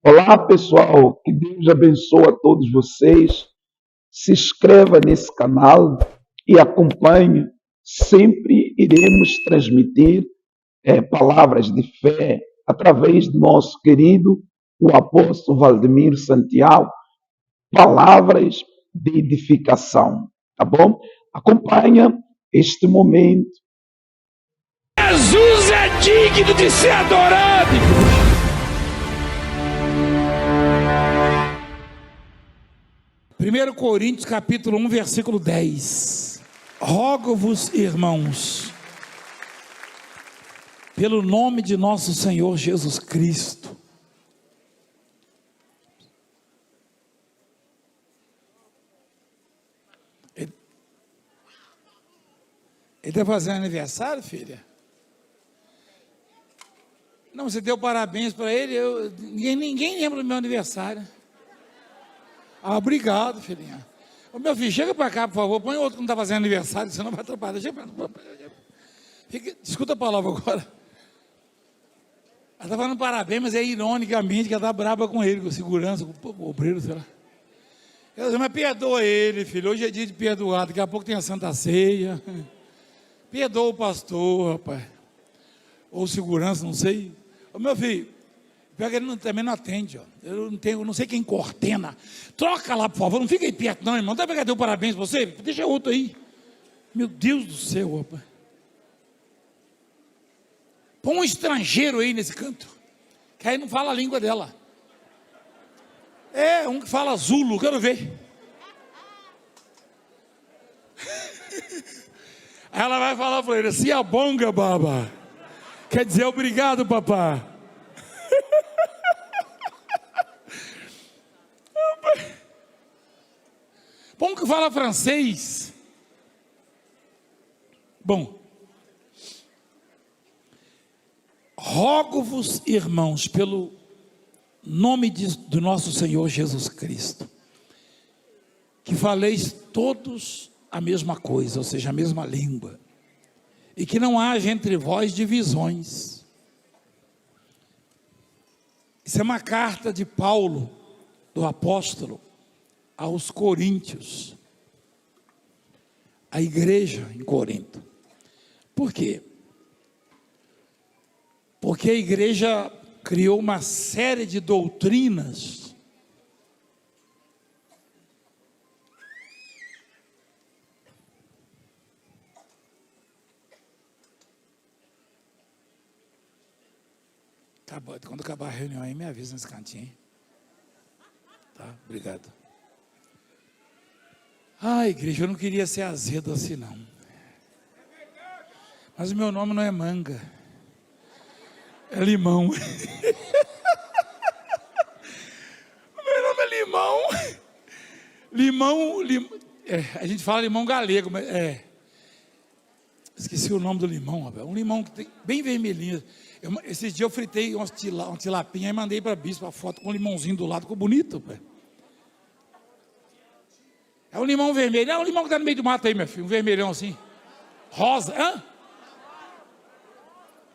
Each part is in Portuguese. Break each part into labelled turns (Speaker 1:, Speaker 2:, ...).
Speaker 1: Olá, pessoal, que Deus abençoe a todos vocês. Se inscreva nesse canal e acompanhe. Sempre iremos transmitir palavras de fé através do nosso querido, o apóstolo Valdemiro Santiago, palavras de edificação, tá bom? Acompanha este momento.
Speaker 2: Jesus é digno de ser adorado. 1 Coríntios capítulo 1, versículo 10. Rogo-vos, irmãos, pelo nome de nosso Senhor Jesus Cristo. Ele está fazendo aniversário, filha? Não, você deu parabéns para ele, ninguém lembra do meu aniversário. Ah, obrigado, filhinha. Ô, meu filho, chega para cá, por favor, põe outro que não está fazendo aniversário, senão vai atrapalhar. Escuta a palavra agora. Ela está falando parabéns, mas é ironicamente que ela está brava com ele, com segurança, com o obreiro, sei lá. Ela diz, mas perdoa ele, filho, hoje é dia de perdoar, daqui a pouco tem a Santa Ceia. Perdoa o pastor, rapaz. Ou segurança, não sei. Ô, meu filho, pior que ele também não atende, ó. Eu não sei quem coordena. Troca lá, por favor, não fica aí perto não, irmão. Não deve deu parabéns para você? Deixa outro aí. Meu Deus do céu, rapaz. Põe um estrangeiro aí nesse canto, que aí não fala a língua dela. É, um que fala zulo, quero ver. Aí ela vai falar para ele, siabonga, baba. Quer dizer, obrigado, papá. Bom que fala francês. Bom. Rogo-vos, irmãos, pelo nome do nosso Senhor Jesus Cristo, que faleis todos a mesma coisa, ou seja, a mesma língua, e que não haja entre vós divisões. Isso é uma carta de Paulo, do apóstolo, aos Coríntios, a igreja em Corinto. Por quê? Porque a igreja criou uma série de doutrinas quando acabar a reunião aí, me avisa nesse cantinho. Tá? Obrigado. Ah, igreja, eu não queria ser azedo assim, não. Mas o meu nome não é Manga. É Limão. O meu nome é Limão. A gente fala limão galego, mas esqueci o nome do limão, rapaz. Um limão que tem, bem vermelhinho. Esses dias eu fritei uma tilapinha e mandei para a bispa a foto com um limãozinho do lado, ficou bonito, rapaz. É um limão vermelho. É um limão que está no meio do mato aí, meu filho. Um vermelhão assim. Rosa. Hã?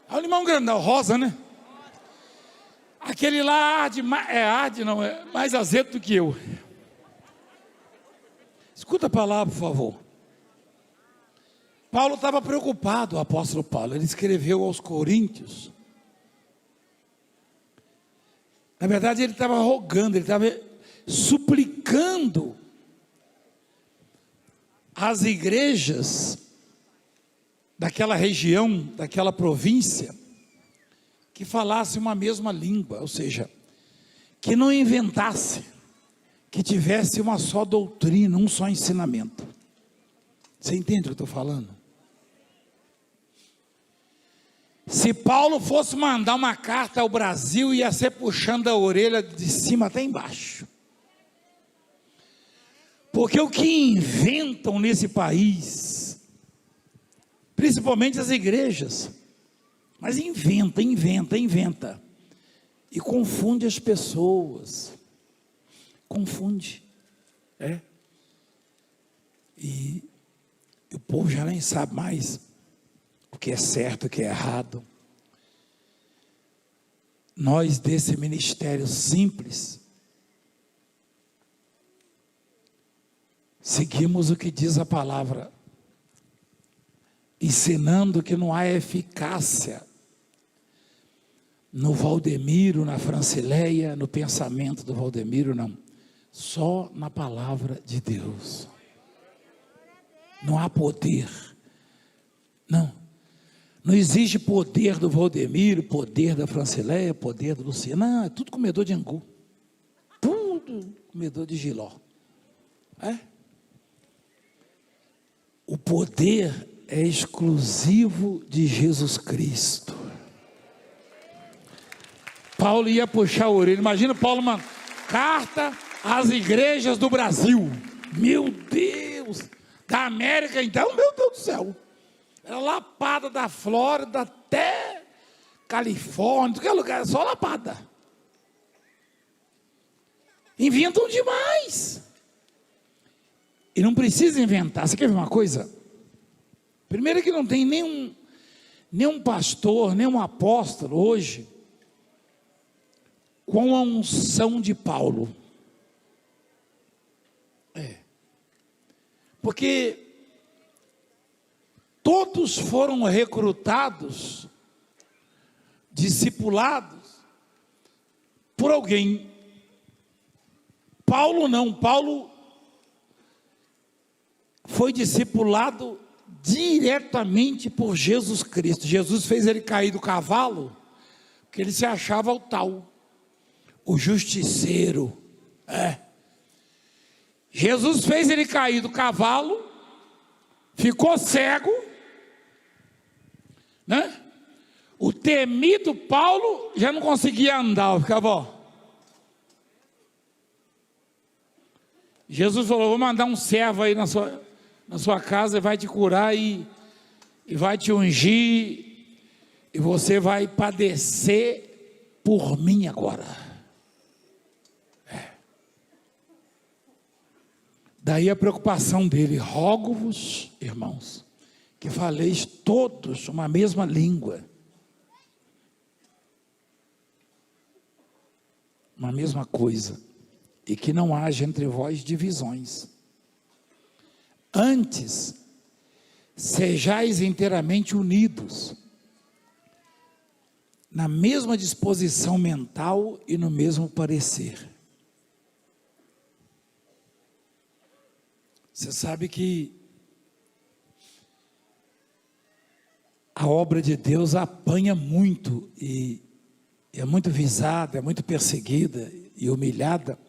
Speaker 2: É um limão grandão, rosa, né? Aquele lá arde mais azedo do que eu. Escuta a palavra, por favor. Paulo estava preocupado, o apóstolo Paulo. Ele escreveu aos Coríntios. Na verdade, ele estava rogando, ele estava suplicando às igrejas daquela região, daquela província, que falasse uma mesma língua, ou seja, que não inventasse, que tivesse uma só doutrina, um só ensinamento. Você entende o que eu estou falando? Se Paulo fosse mandar uma carta ao Brasil, ia ser puxando a orelha de cima até embaixo. Porque o que inventam nesse país, principalmente as igrejas, mas inventa, e confunde as pessoas, confunde, e o povo já nem sabe mais o que é certo, o que é errado. nós desse ministério simples, seguimos o que diz a palavra, ensinando que não há eficácia no Valdemiro, na Francileia, no pensamento do Valdemiro, não. Só na palavra de Deus. Não há poder. Não. Não existe poder do Valdemiro, poder da Francileia, poder do Luciano. Não, é tudo comedor de angu. Tudo comedor de jiló. É? O poder é exclusivo de Jesus Cristo. Paulo ia puxar a orelha. Imagina Paulo, mano, carta às igrejas do Brasil. Meu Deus! Da América, então, meu Deus do céu. Era lapada da Flórida até Califórnia, qualquer lugar, só lapada. Inventam demais. E não precisa inventar. Você quer ver uma coisa? Primeiro que não tem nenhum pastor, nenhum apóstolo hoje com a unção de Paulo. Porque todos foram recrutados, discipulados por alguém. Paulo não, Paulo foi discipulado diretamente por Jesus Cristo. Jesus fez ele cair do cavalo, porque ele se achava o tal, o justiceiro. Jesus fez ele cair do cavalo, ficou cego, né? O temido Paulo já não conseguia andar, ficava, ó. Jesus falou: vou mandar um servo aí na sua casa, vai te curar e vai te ungir, e você vai padecer por mim agora. Daí a preocupação dele: rogo-vos, irmãos, que faleis todos uma mesma língua, uma mesma coisa, e que não haja entre vós divisões. Antes, sejais inteiramente unidos, na mesma disposição mental e no mesmo parecer. Você sabe que a obra de Deus apanha muito e é muito visada, é muito perseguida e humilhada.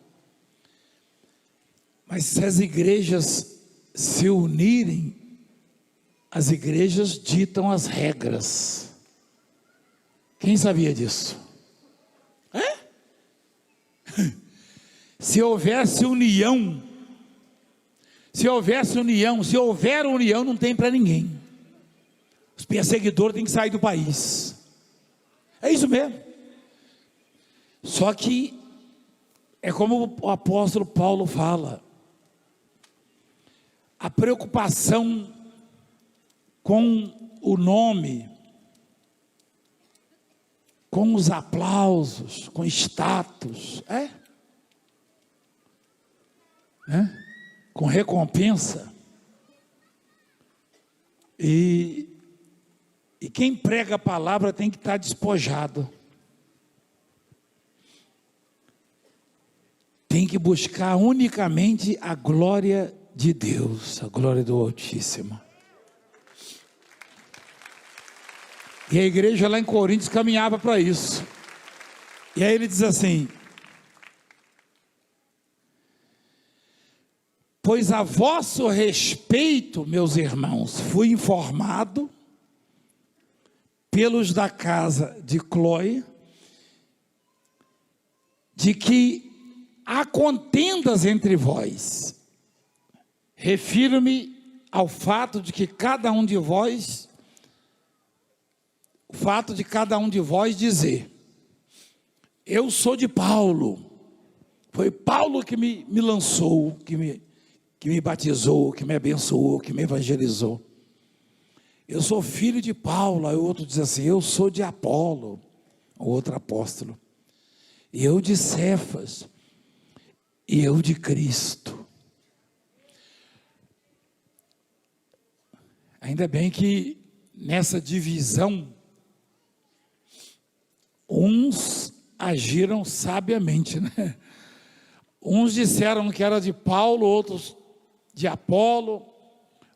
Speaker 2: Mas se as igrejas se unirem, as igrejas ditam as regras. Quem sabia disso? Se houvesse união, se houver união, não tem para ninguém. Os perseguidores têm que sair do país. É isso mesmo. Só que é como o apóstolo Paulo fala: a preocupação com o nome, com os aplausos, com status, com recompensa. E quem prega a palavra tem que estar despojado. Tem que buscar unicamente a glória de Deus, a glória do Altíssimo. E a igreja lá em Coríntios caminhava para isso. E aí ele diz assim: pois a vosso respeito, meus irmãos, fui informado pelos da casa de Cloé, de que há contendas entre vós. Refiro-me ao fato de que cada um de vós, dizer: eu sou de Paulo, foi Paulo que me lançou, que me batizou, que me abençoou, que me evangelizou. Eu sou filho de Paulo. Aí o outro diz assim: eu sou de Apolo, o outro apóstolo. E eu de Cefas, e eu de Cristo. Ainda bem que nessa divisão, uns agiram sabiamente, né? Uns disseram que era de Paulo, outros de Apolo,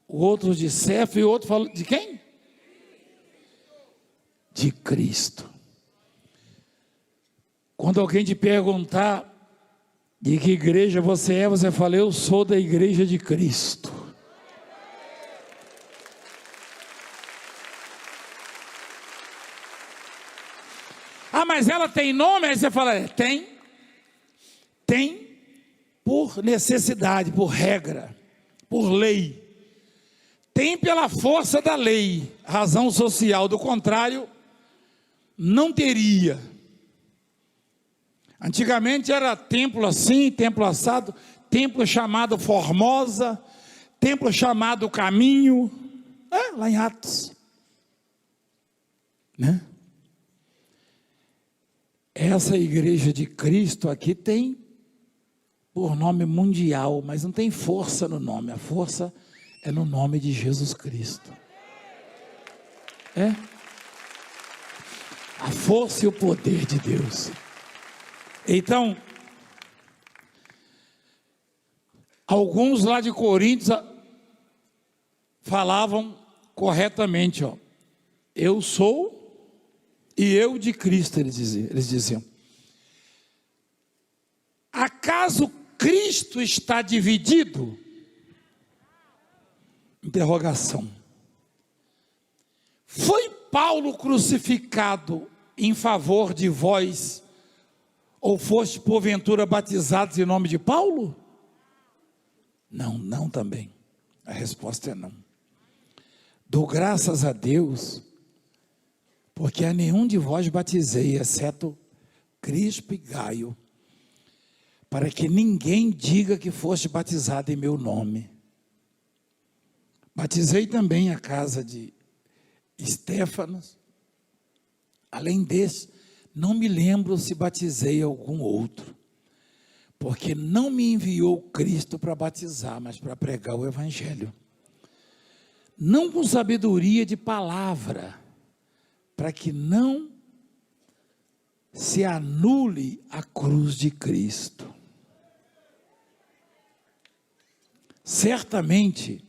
Speaker 2: outros de Cefas, e outro falou de quem? De Cristo. Quando alguém te perguntar de que igreja você é, você fala, eu sou da igreja de Cristo. Ah, mas ela tem nome? Aí você fala, tem por necessidade, por regra, por lei. Tem pela força da lei, razão social, do contrário, não teria. Antigamente era templo assim, templo assado, templo chamado Formosa, templo chamado Caminho, lá em Atos, né? Essa igreja de Cristo aqui tem por nome mundial, mas não tem força no nome, a força é no nome de Jesus Cristo. A força e o poder de Deus. Então, alguns lá de Coríntios falavam corretamente, eu sou e eu de Cristo, eles diziam. Acaso Cristo está dividido? Interrogação. Foi Paulo crucificado em favor de vós, ou foste porventura batizados em nome de Paulo? Não também. A resposta é não. Dou graças a Deus, porque a nenhum de vós batizei, exceto Crispo e Gaio, para que ninguém diga que foste batizado em meu nome. Batizei também a casa de Estéfanas. Além desse, não me lembro se batizei algum outro, porque não me enviou Cristo para batizar, mas para pregar o Evangelho. Não com sabedoria de palavra, para que não se anule a cruz de Cristo. Certamente,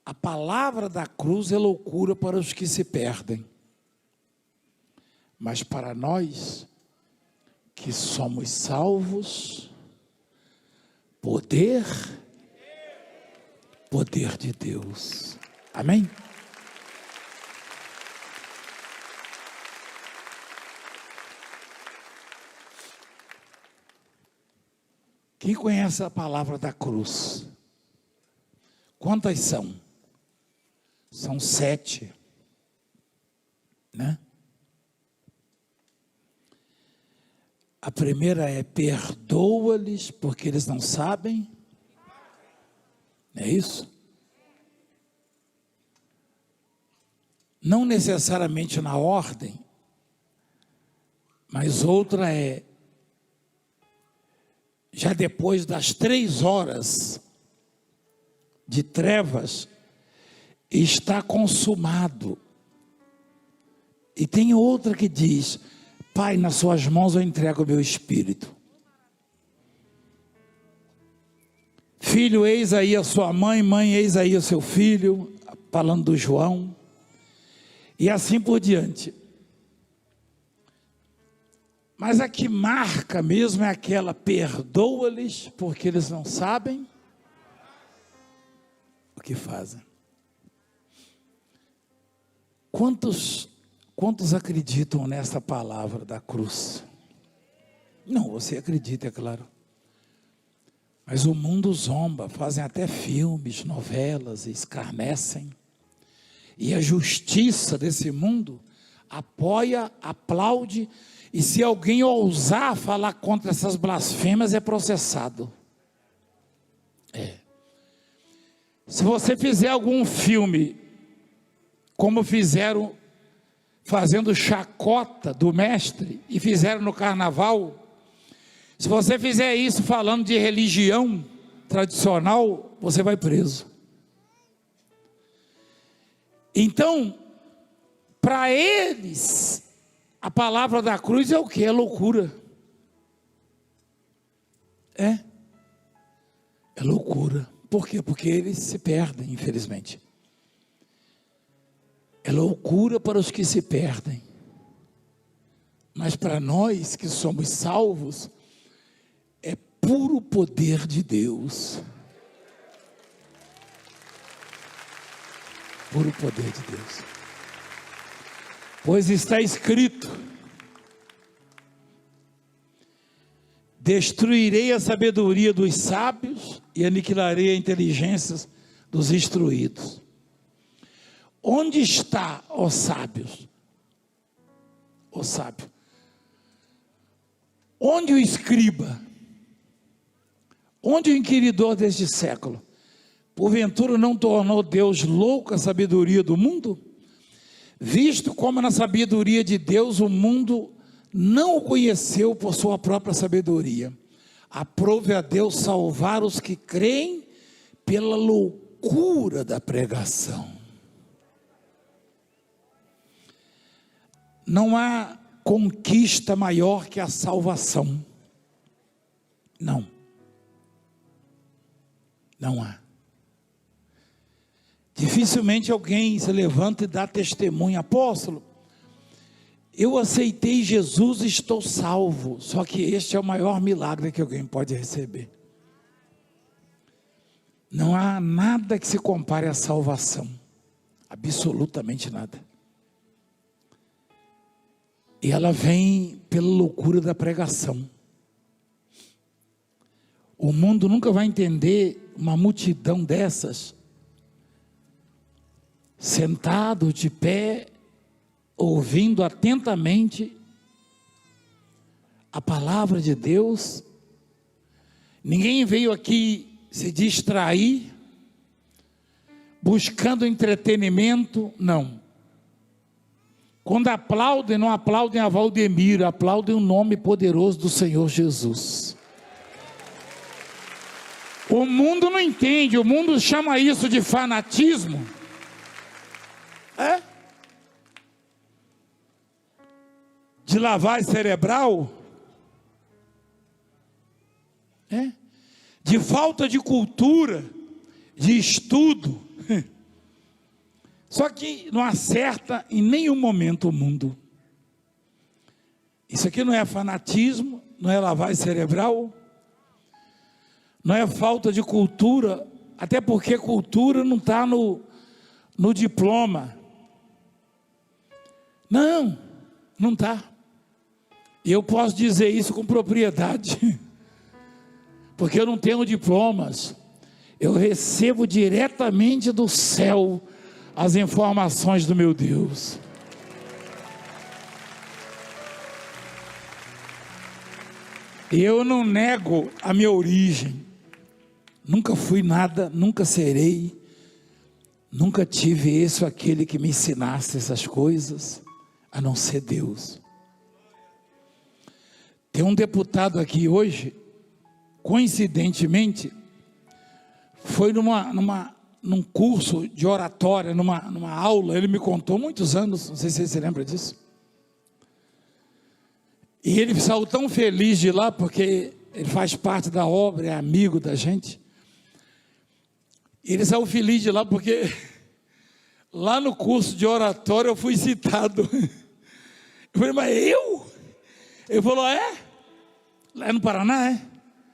Speaker 2: a palavra da cruz é loucura para os que se perdem, mas para nós que somos salvos, poder de Deus. Amém? Quem conhece a palavra da cruz? Quantas são? São 7, né? A primeira é perdoa-lhes porque eles não sabem. É isso? Não necessariamente na ordem, mas outra é, já depois das 3 horas de trevas, está consumado. E tem outra que diz, Pai, nas suas mãos eu entrego o meu espírito. Filho, eis aí a sua mãe, mãe, eis aí o seu filho, falando do João, e assim por diante. Mas a que marca mesmo é aquela, perdoa-lhes, porque eles não sabem o que fazem. Quantos acreditam nessa palavra da cruz? Não, você acredita, é claro. Mas o mundo zomba, fazem até filmes, novelas, escarnecem. E a justiça desse mundo apoia, aplaude, e se alguém ousar falar contra essas blasfêmias, é processado. Se você fizer algum filme, como fizeram fazendo chacota do mestre e fizeram no carnaval. Se você fizer isso falando de religião tradicional, você vai preso. Então, para eles, a palavra da cruz é o que? É loucura. É loucura. Por quê? Porque eles se perdem, infelizmente. É loucura para os que se perdem. Mas para nós que somos salvos, é puro poder de Deus. Puro poder de Deus. Pois está escrito: destruirei a sabedoria dos sábios e aniquilarei a inteligência dos instruídos. Onde está, ó sábios? Ó sábio. Onde o escriba? Onde o inquiridor deste século? Porventura não tornou Deus louca a sabedoria do mundo? Visto como na sabedoria de Deus o mundo não o conheceu por sua própria sabedoria. Aprove a Deus salvar os que creem pela loucura da pregação. Não há conquista maior que a salvação. Não. Não há. Dificilmente alguém se levanta e dá testemunho: apóstolo, eu aceitei Jesus e estou salvo. Só que este é o maior milagre que alguém pode receber. Não há nada que se compare à salvação. Absolutamente nada. E ela vem pela loucura da pregação. O mundo nunca vai entender uma multidão dessas, sentado de pé, ouvindo atentamente a palavra de Deus. Ninguém veio aqui se distrair, buscando entretenimento, não. Quando aplaudem, não aplaudem a Valdemiro, aplaudem o nome poderoso do Senhor Jesus. O mundo não entende, o mundo chama isso de fanatismo. De lavagem cerebral, de falta de cultura, de estudo. Só que não acerta em nenhum momento o mundo. Isso aqui não é fanatismo, não é lavagem cerebral, não é falta de cultura, até porque cultura não está no diploma. Não está. E eu posso dizer isso com propriedade, porque eu não tenho diplomas, eu recebo diretamente do céu as informações do meu Deus. Eu não nego a minha origem, nunca fui nada, nunca serei, nunca tive esse ou aquele que me ensinasse essas coisas, a não ser Deus. Tem um deputado aqui hoje, coincidentemente, foi num curso de oratória, numa aula, ele me contou muitos anos, não sei se você se lembra disso. E ele saiu tão feliz de lá, porque ele faz parte da obra, é amigo da gente. Ele saiu feliz de lá, porque lá no curso de oratória eu fui citado. Eu falei, mas eu? Ele falou, é no Paraná,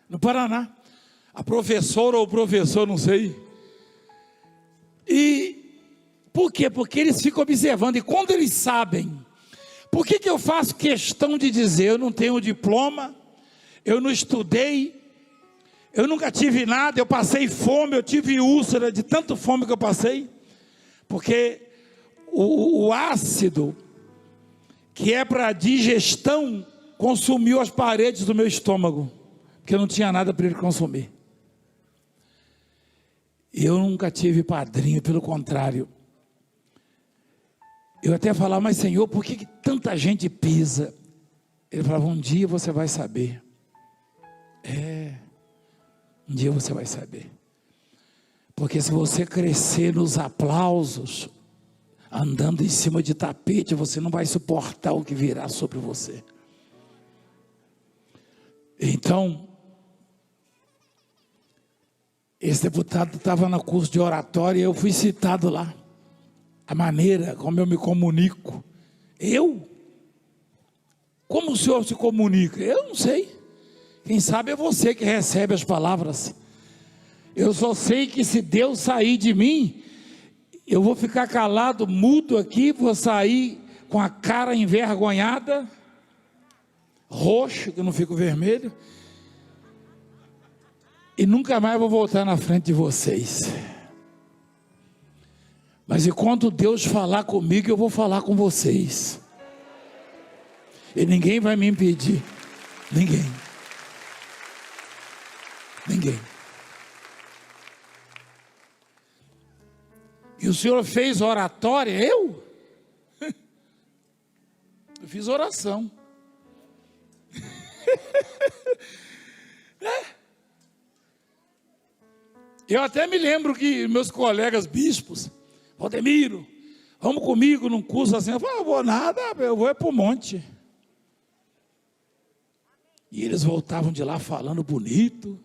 Speaker 2: no Paraná. A professora ou o professor, não sei. E por quê? Porque eles ficam observando, e quando eles sabem, por que eu faço questão de dizer, eu não tenho diploma, eu não estudei, eu nunca tive nada, eu passei fome, eu tive úlcera de tanta fome que eu passei, porque o ácido, que é para digestão, consumiu as paredes do meu estômago, porque não tinha nada para ele consumir. Eu nunca tive padrinho, pelo contrário, Eu até falava, mas Senhor, por que tanta gente pisa? Ele falava, um dia você vai saber. Um dia você vai saber. Porque se você crescer nos aplausos, andando em cima de tapete, você não vai suportar o que virá sobre você. Então, esse deputado estava no curso de oratória e eu fui citado lá. A maneira como eu me comunico. Eu? Como o senhor se comunica? Eu não sei. Quem sabe é você que recebe as palavras. Eu só sei que se Deus sair de mim, eu vou ficar calado, mudo aqui, vou sair com a cara envergonhada, roxo, que eu não fico vermelho, e nunca mais vou voltar na frente de vocês. Mas enquanto Deus falar comigo, eu vou falar com vocês. E ninguém vai me impedir. Ninguém. Ninguém. E o senhor fez oratória? Eu? Eu fiz oração. Eu até me lembro que meus colegas bispos, Valdemiro, vamos comigo num curso assim. Eu falei, eu vou nada, eu vou para o monte. E eles voltavam de lá falando bonito.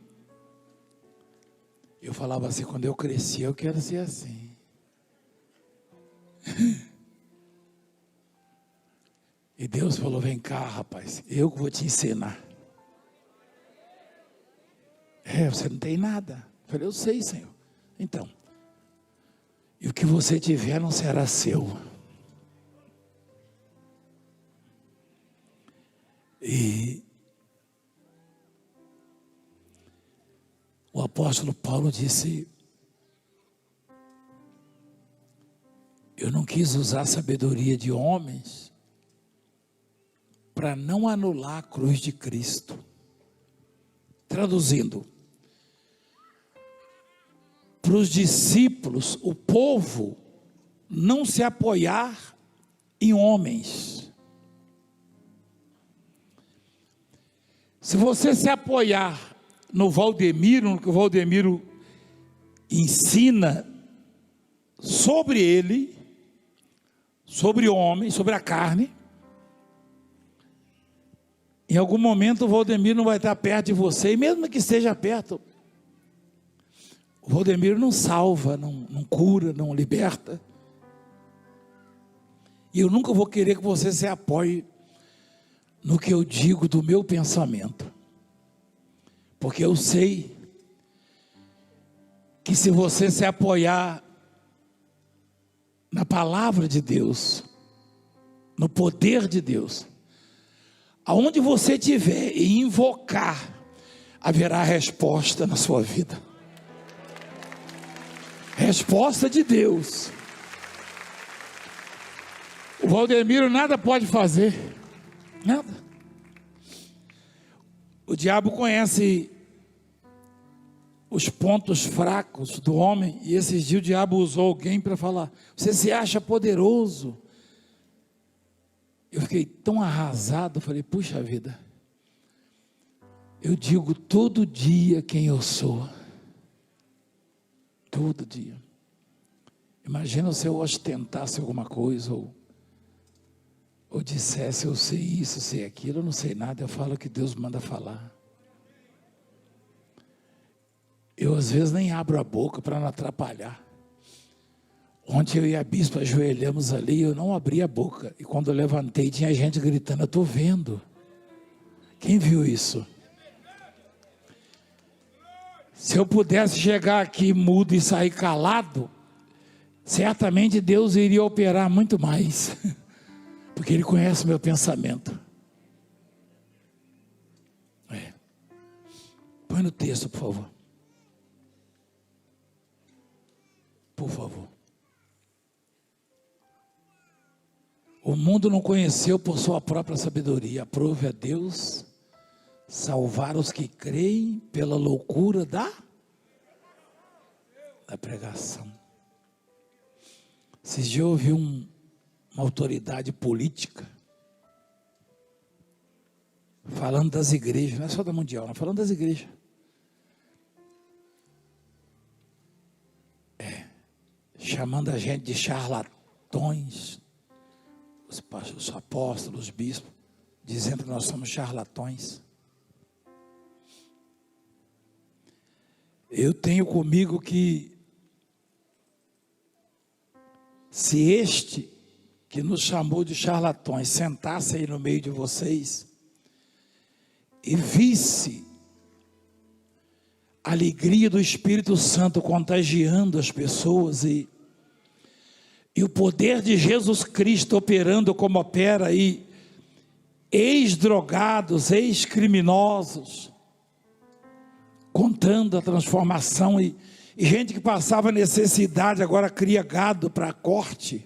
Speaker 2: Eu falava assim, quando eu crescer, eu quero ser assim. E Deus falou, vem cá, rapaz, eu que vou te ensinar. Você não tem nada. Eu falei, eu sei, Senhor. Então, e o que você tiver não será seu. E o apóstolo Paulo disse, eu não quis usar a sabedoria de homens para não anular a cruz de Cristo. Traduzindo, para os discípulos, o povo, não se apoiar em homens. Se você se apoiar no Valdemiro, no que o Valdemiro ensina sobre ele, sobre o homem, sobre a carne, em algum momento o Valdemiro não vai estar perto de você, e mesmo que esteja perto, o Valdemiro não salva, não cura, não liberta. E eu nunca vou querer que você se apoie no que eu digo do meu pensamento. Porque eu sei que se você se apoiar na palavra de Deus, no poder de Deus, aonde você estiver e invocar, haverá resposta na sua vida. Resposta de Deus. O Valdemiro nada pode fazer. Nada. O diabo conhece os pontos fracos do homem. E esses dias o diabo usou alguém para falar, você se acha poderoso. Eu fiquei tão arrasado. Falei, puxa vida, eu digo todo dia quem eu sou. Todo dia. Imagina se eu ostentasse alguma coisa, ou dissesse, eu sei isso, sei aquilo, eu não sei nada, eu falo o que Deus manda falar. Eu às vezes nem abro a boca para não atrapalhar. Ontem eu e a bispa ajoelhamos ali, eu não abri a boca, e quando eu levantei tinha gente gritando, eu estou vendo. Quem viu isso? Se eu pudesse chegar aqui mudo e sair calado, certamente Deus iria operar muito mais, porque Ele conhece o meu pensamento. Põe no texto, por favor. Por favor. O mundo não conheceu por sua própria sabedoria. Aprove a Deus salvar os que creem pela loucura da pregação. Esses dias eu ouvi uma autoridade política, falando das igrejas, não é só da Mundial, não, falando das igrejas. Chamando a gente de charlatões, os apóstolos, os bispos, dizendo que nós somos charlatões. Eu tenho comigo que, se este que nos chamou de charlatões sentasse aí no meio de vocês e visse a alegria do Espírito Santo contagiando as pessoas e o poder de Jesus Cristo operando como opera aí, ex-drogados, ex-criminosos, contando a transformação e gente que passava necessidade agora cria gado para a corte.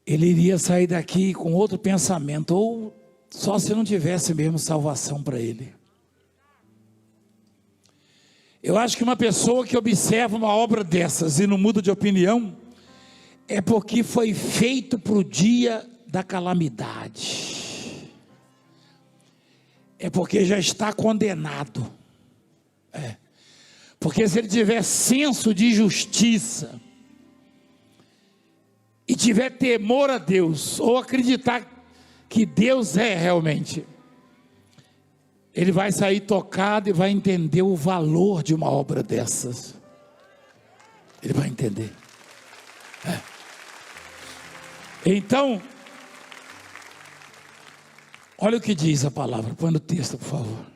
Speaker 2: Ele iria sair daqui com outro pensamento, ou só se não tivesse mesmo salvação para ele. Eu acho que uma pessoa que observa uma obra dessas e não muda de opinião, é porque foi feito para o dia da calamidade. É porque já está condenado. Porque se ele tiver senso de justiça, e tiver temor a Deus, ou acreditar que Deus é realmente, ele vai sair tocado e vai entender o valor de uma obra dessas. Ele vai entender. Então, olha o que diz a palavra. Põe no texto, por favor.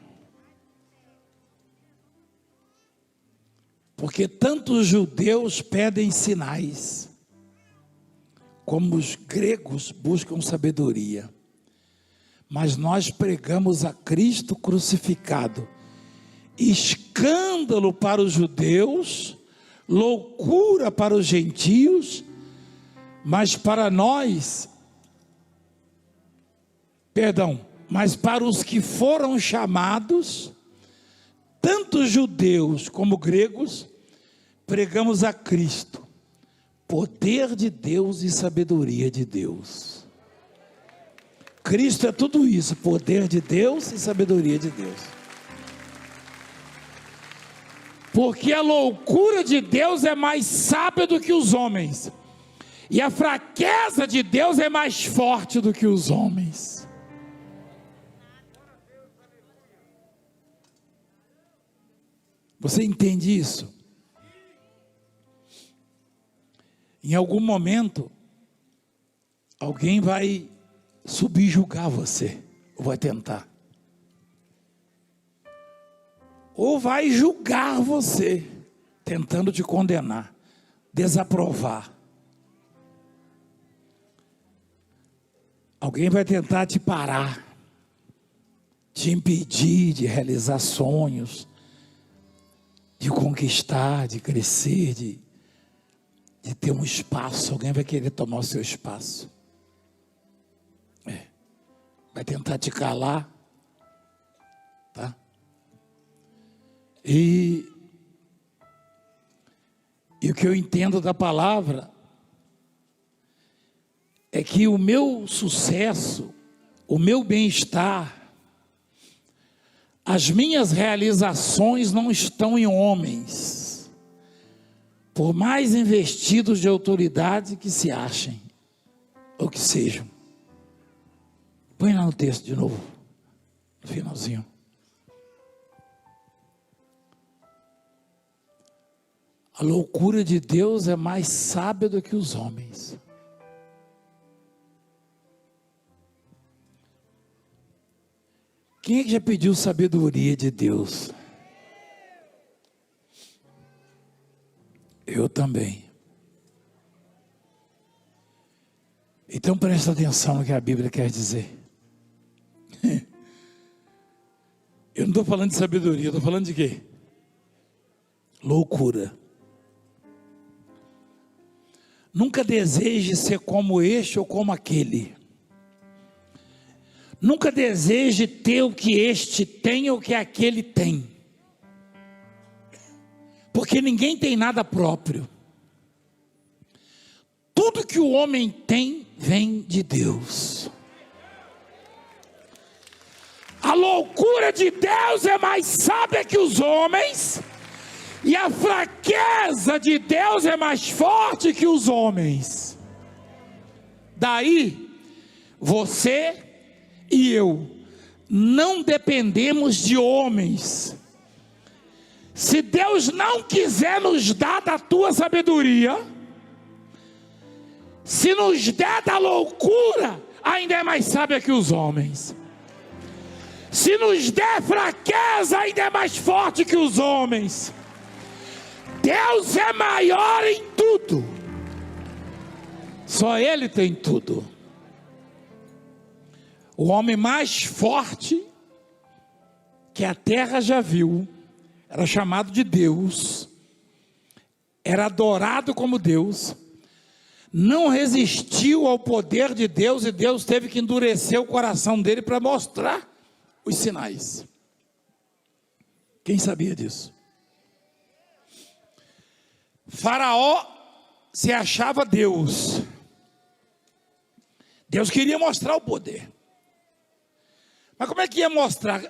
Speaker 2: Porque tanto os judeus pedem sinais, como os gregos buscam sabedoria. Mas nós pregamos a Cristo crucificado, escândalo para os judeus, loucura para os gentios, mas para nós, mas para os que foram chamados, tanto judeus como gregos, pregamos a Cristo, poder de Deus e sabedoria de Deus. Cristo é tudo isso, poder de Deus e sabedoria de Deus. Porque a loucura de Deus é mais sábia do que os homens, e a fraqueza de Deus é mais forte do que os homens. Você entende isso? Em algum momento, alguém vai subjugar você, ou vai tentar, ou vai julgar você, tentando te condenar, desaprovar. Alguém vai tentar te parar, te impedir de realizar sonhos, de conquistar, de crescer, de ter um espaço. Alguém vai querer tomar o seu espaço. Vai tentar te calar, tá? E o que eu entendo da palavra é que o meu sucesso, o meu bem-estar, as minhas realizações não estão em homens, por mais investidos de autoridade que se achem, ou que sejam. Põe lá no texto de novo, no finalzinho. A loucura de Deus é mais sábia do que os homens. Quem é que já pediu sabedoria de Deus? Eu também. Então presta atenção no que a Bíblia quer dizer. Eu não estou falando de sabedoria, eu estou falando de quê? Loucura. Nunca deseje ser como este ou como aquele. Nunca deseje ter o que este tem ou que aquele tem. Porque ninguém tem nada próprio. tudo que o homem tem vem de Deus. A loucura de Deus é mais sábia que os homens, e a fraqueza de Deus é mais forte que os homens. Daí, você e eu não dependemos de homens. Se Deus não quiser nos dar da tua sabedoria, se nos der da loucura, ainda é mais sábia que os homens. Se nos der fraqueza, ainda é mais forte que os homens. Deus é maior em tudo. Só Ele tem tudo. O homem mais forte que a terra já viu era chamado de Deus, era adorado como Deus, não resistiu ao poder de Deus, e Deus teve que endurecer o coração dele para mostrar os sinais. Quem sabia disso? Faraó se achava Deus. Deus queria mostrar o poder. Mas como é que ia mostrar?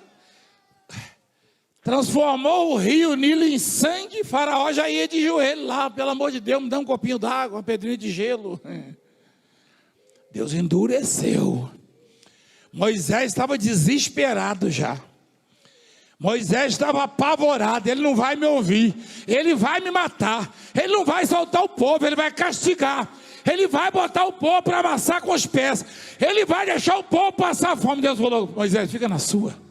Speaker 2: Transformou o rio Nilo em sangue. Faraó já ia de joelho lá, pelo amor de Deus, me dá um copinho d'água, uma pedrinha de gelo. Deus endureceu. Moisés estava desesperado já. Moisés estava apavorado. Ele não vai me ouvir, ele vai me matar, ele não vai soltar o povo, ele vai castigar, ele vai botar o povo para amassar com os pés, ele vai deixar o povo passar fome. Deus falou: Moisés, fica na sua.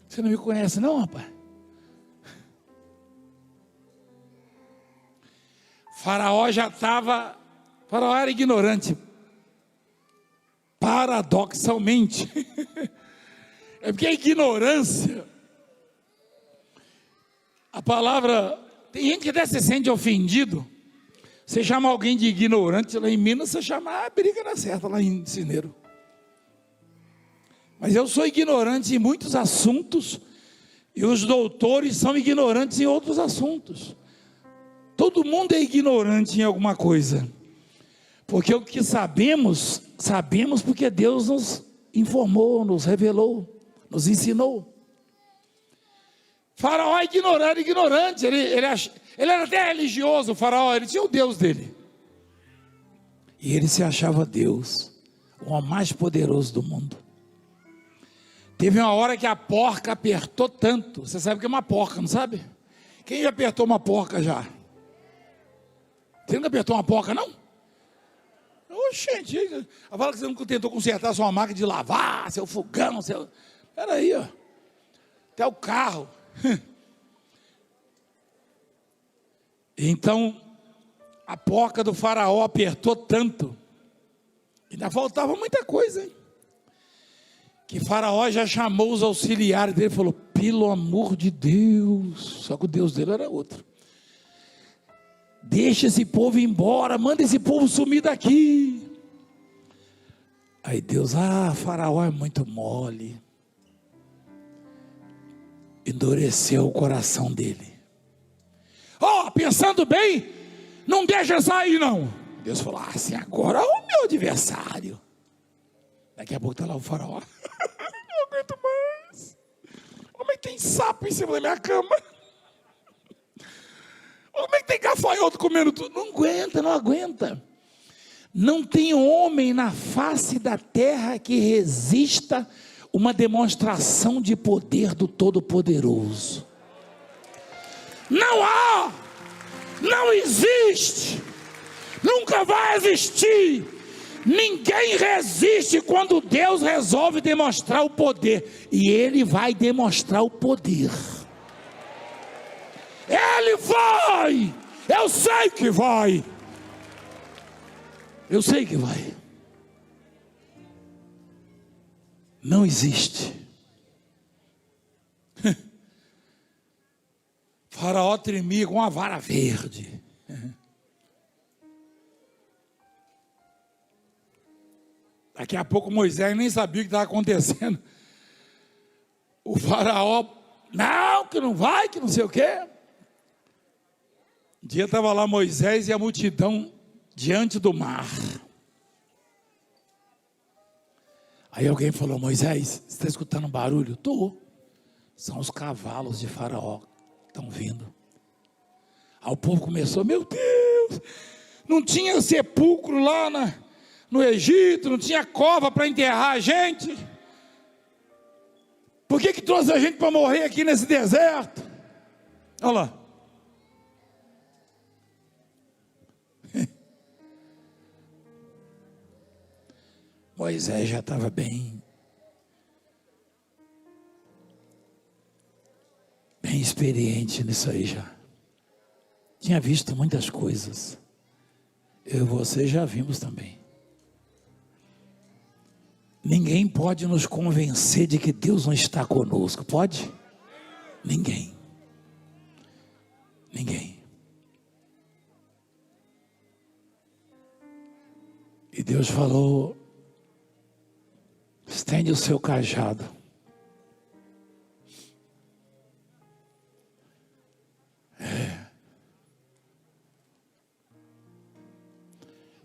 Speaker 2: Você não me conhece não, rapaz? Faraó já estava, Faraó era ignorante, paradoxalmente. É porque a ignorância, a palavra, tem gente que até se sente ofendido. Você chama alguém de ignorante, lá em Minas você chama a briga na certa, lá em Cineiro. Mas eu sou ignorante em muitos assuntos, e os doutores são ignorantes em outros assuntos. Todo mundo é ignorante em alguma coisa, porque o que sabemos, sabemos porque Deus nos informou, nos revelou, nos ensinou. Faraó é ignorante, ele era até religioso. O faraó, ele tinha o Deus dele, e ele se achava Deus, o homem mais poderoso do mundo. Teve uma hora que a porca apertou tanto. Você sabe o que é uma porca, não sabe? Quem já apertou uma porca já? Você nunca apertou uma porca, não? Oxente, fala que você nunca tentou consertar sua máquina de lavar, seu fogão, seu... Peraí, ó. Até o carro. Então, a porca do faraó apertou tanto, ainda faltava muita coisa, hein? Que faraó já chamou os auxiliares dele e falou: pelo amor de Deus, só que o Deus dele era outro. Deixa esse povo ir embora, manda esse povo sumir daqui. Aí Deus: faraó é muito mole. Endureceu o coração dele. Pensando bem, não deixa sair não. Deus falou: assim, agora é o meu adversário. Daqui a pouco está lá o faraó. Não aguento mais. Como é que tem sapo em cima da minha cama? Como é que tem gafanhoto comendo tudo? Não aguenta. Não tem homem na face da terra que resista uma demonstração de poder do Todo-Poderoso. Não há, não existe, nunca vai existir. Ninguém resiste quando Deus resolve demonstrar o poder, e Ele vai demonstrar o poder. Ele vai, eu sei que vai, não existe. Faraó tremia com uma vara verde. Daqui a pouco Moisés nem sabia o que estava acontecendo. O faraó: não, que não vai, que não sei o quê. Um dia estava lá Moisés e a multidão diante do mar. Aí alguém falou: Moisés, você está escutando um barulho? Estou. São os cavalos de Faraó que estão vindo. Aí o povo começou: meu Deus, não tinha sepulcro lá no Egito, não tinha cova para enterrar a gente. Por que trouxe a gente para morrer aqui nesse deserto? Olha lá. Moisés já estava bem experiente nisso aí já. Tinha visto muitas coisas. Eu e você já vimos também. Ninguém pode nos convencer de que Deus não está conosco, pode? Ninguém. Ninguém. E Deus falou: estende o seu cajado.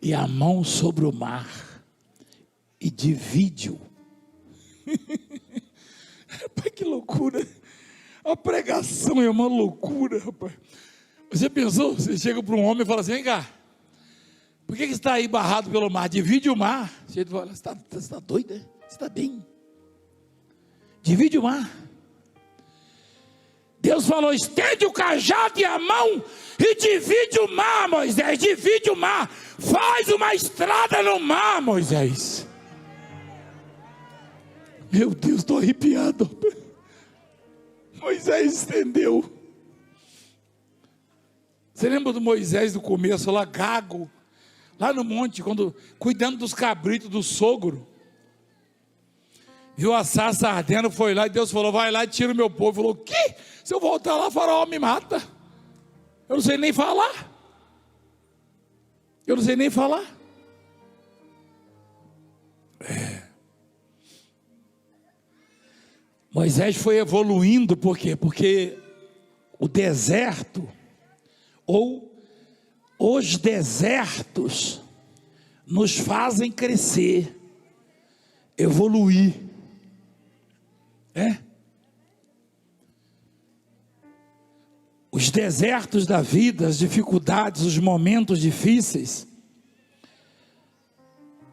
Speaker 2: E a mão sobre o mar e divide-o. Rapaz, que loucura. A pregação é uma loucura, rapaz. Você pensou? Você chega para um homem e fala assim: vem cá, por que você está aí barrado pelo mar? Divide o mar. Você fala: você está doido, né? Você está bem? Divide o mar. Deus falou: estende o cajado e a mão e divide o mar, Moisés. Divide o mar. Faz uma estrada no mar, Moisés. Meu Deus, estou arrepiado. Moisés estendeu. Você lembra do Moisés do começo lá, gago, lá no monte, cuidando dos cabritos do sogro? Viu a sarça ardendo, foi lá e Deus falou: vai lá e tira o meu povo. Falou: o quê? Se eu voltar lá, Faraó me mata. Eu não sei nem falar. Eu não sei nem falar. Moisés foi evoluindo, por quê? Porque o deserto, ou os desertos, nos fazem crescer, evoluir. Os desertos da vida, as dificuldades, os momentos difíceis,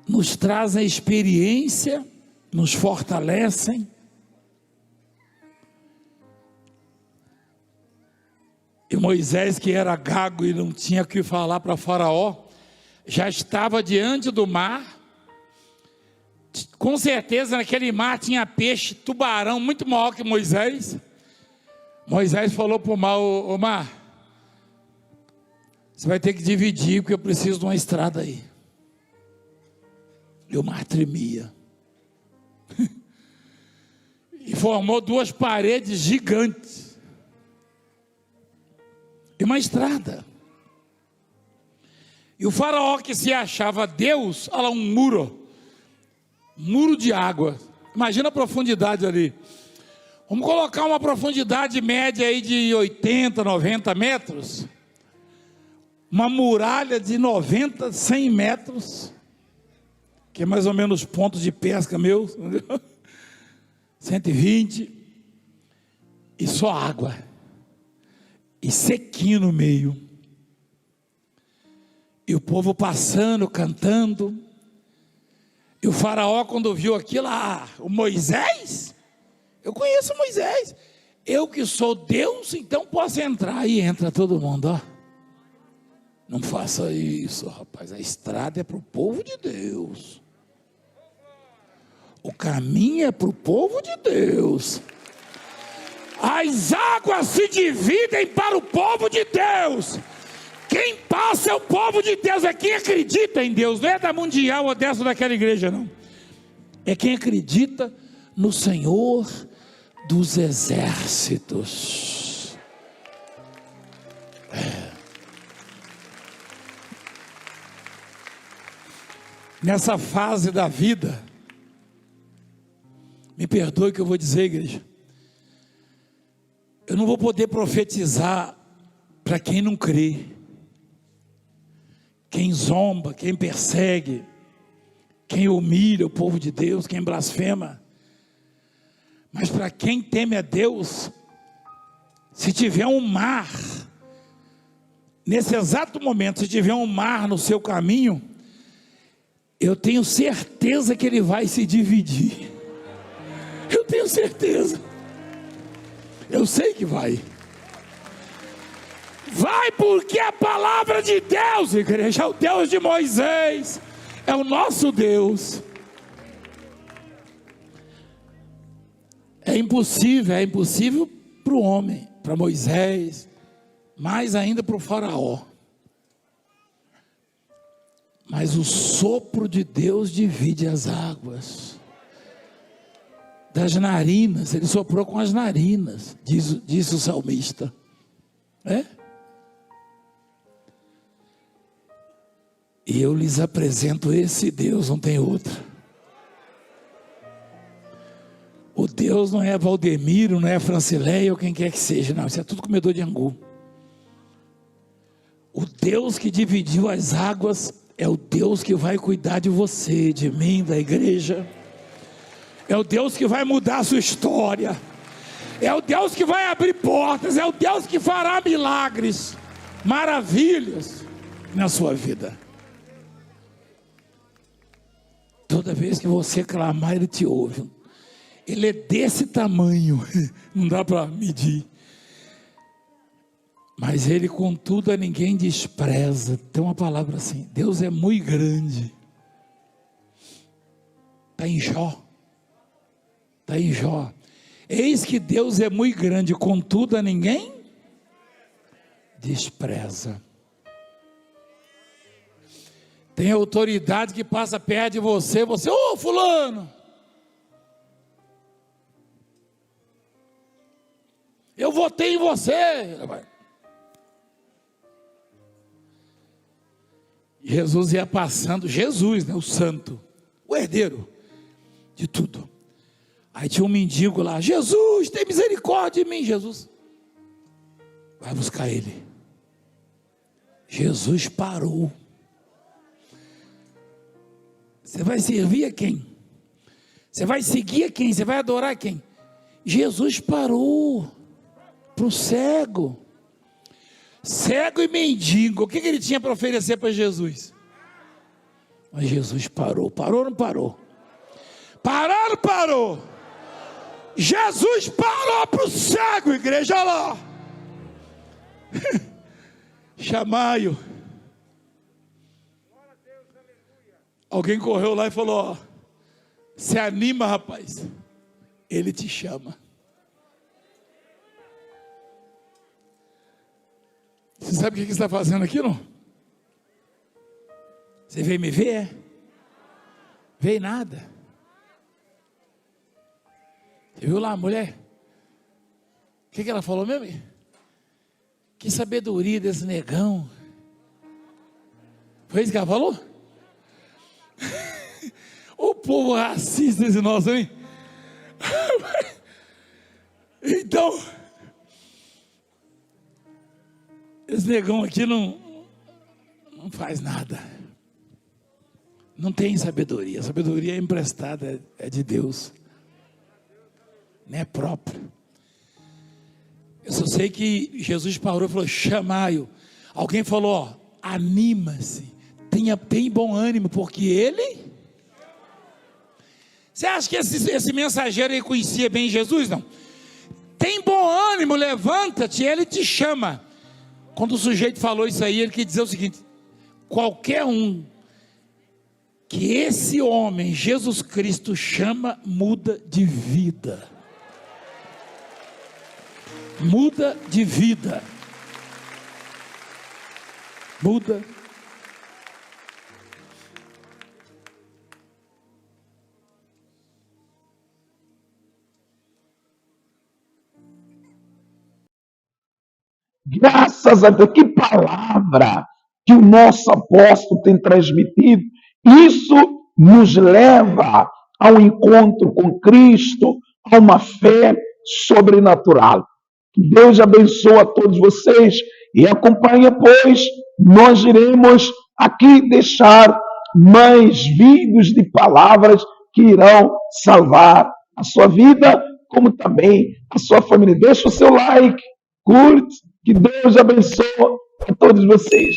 Speaker 2: nos trazem experiência, nos fortalecem. E Moisés, que era gago e não tinha o que falar para Faraó, já estava diante do mar. Com certeza naquele mar tinha peixe, tubarão muito maior que Moisés. Moisés falou para o mar: ô mar, você vai ter que dividir, porque eu preciso de uma estrada aí. E o mar tremia. E formou duas paredes gigantes. E uma estrada. E o Faraó, que se achava Deus, olha lá, um muro de água. Imagina a profundidade ali. Vamos colocar uma profundidade média aí de 80, 90 metros. Uma muralha de 90, 100 metros. Que é mais ou menos pontos de pesca meus. 120. E só água. E sequinho no meio. E o povo passando, cantando. E o Faraó, quando viu aquilo, o Moisés? Eu conheço Moisés. Eu que sou Deus, então posso entrar. Aí entra todo mundo, ó. Não faça isso, rapaz. A estrada é para o povo de Deus. O caminho é para o povo de Deus. As águas se dividem para o povo de Deus. Quem passa é o povo de Deus. É quem acredita em Deus. Não é da mundial ou dessa ou daquela igreja, não. É quem acredita no Senhor dos exércitos. Nessa fase da vida, me perdoe que eu vou dizer, igreja, eu não vou poder profetizar para quem não crê. quem zomba, quem persegue, quem humilha o povo de Deus, quem blasfema. Mas para quem teme a Deus, se tiver um mar, nesse exato momento, se tiver um mar no seu caminho, eu tenho certeza que ele vai se dividir. Eu tenho certeza. Eu sei que vai. Vai, porque a palavra de Deus, igreja, é o Deus de Moisés, é o nosso Deus. É impossível para o homem, para Moisés, mais ainda para o faraó. Mas o sopro de Deus divide as águas. Das narinas, ele soprou com as narinas, diz o salmista. E eu lhes apresento esse Deus, não tem outro. O Deus não é Valdemiro, não é Francileia ou quem quer que seja, não, isso é tudo comedor de angu. O Deus que dividiu as águas é o Deus que vai cuidar de você, de mim, da igreja. É o Deus que vai mudar a sua história. É o Deus que vai abrir portas. É o Deus que fará milagres, maravilhas na sua vida. Toda vez que você clamar, Ele te ouve. Ele é desse tamanho, não dá para medir. Mas Ele, contudo, a ninguém despreza. Tem uma palavra assim: Deus é muito grande. Está em Jó. Está em Jó. Eis que Deus é muito grande, contudo a ninguém despreza. Tem autoridade que passa perto de você, ô fulano, eu votei em você. Jesus ia passando, Jesus, né, o santo, o herdeiro de tudo. Aí tinha um mendigo lá: Jesus, tem misericórdia de mim. Jesus vai buscar ele. Jesus parou. Você vai servir a quem? Você vai seguir a quem? Você vai adorar a quem? Jesus parou para o cego. Cego e mendigo. O que ele tinha para oferecer para Jesus? Mas Jesus parou. Parou ou não parou? Parou ou não parou? Jesus parou para o cego, igreja, olha lá. Chamaio. Alguém correu lá e falou: ó, se anima, rapaz, Ele te chama. Você sabe o que você está fazendo aqui, não? Você veio me ver, é? Veio nada. Você viu lá a mulher? O que ela falou mesmo? Que sabedoria desse negão. Foi isso que ela falou? O povo racista esse nosso, hein? Então, esse negão aqui não faz nada. Não tem sabedoria. A sabedoria é emprestada, é de Deus. Não é própria. Eu só sei que Jesus parou e falou: chamai-o. Alguém falou: ó, anima-se, tem bom ânimo, porque Ele... Você acha que esse mensageiro aí conhecia bem Jesus? Não. Tem bom ânimo, levanta-te, Ele te chama. Quando o sujeito falou isso aí, ele quis dizer o seguinte: qualquer um que esse homem, Jesus Cristo, chama, muda de vida. Muda de vida. Muda.
Speaker 1: Graças a Deus, que palavra que o nosso apóstolo tem transmitido. Isso nos leva ao encontro com Cristo, a uma fé sobrenatural. Que Deus abençoe a todos vocês e acompanha, pois nós iremos aqui deixar mais vídeos de palavras que irão salvar a sua vida, como também a sua família. Deixa o seu like, curte, que Deus abençoe a todos vocês.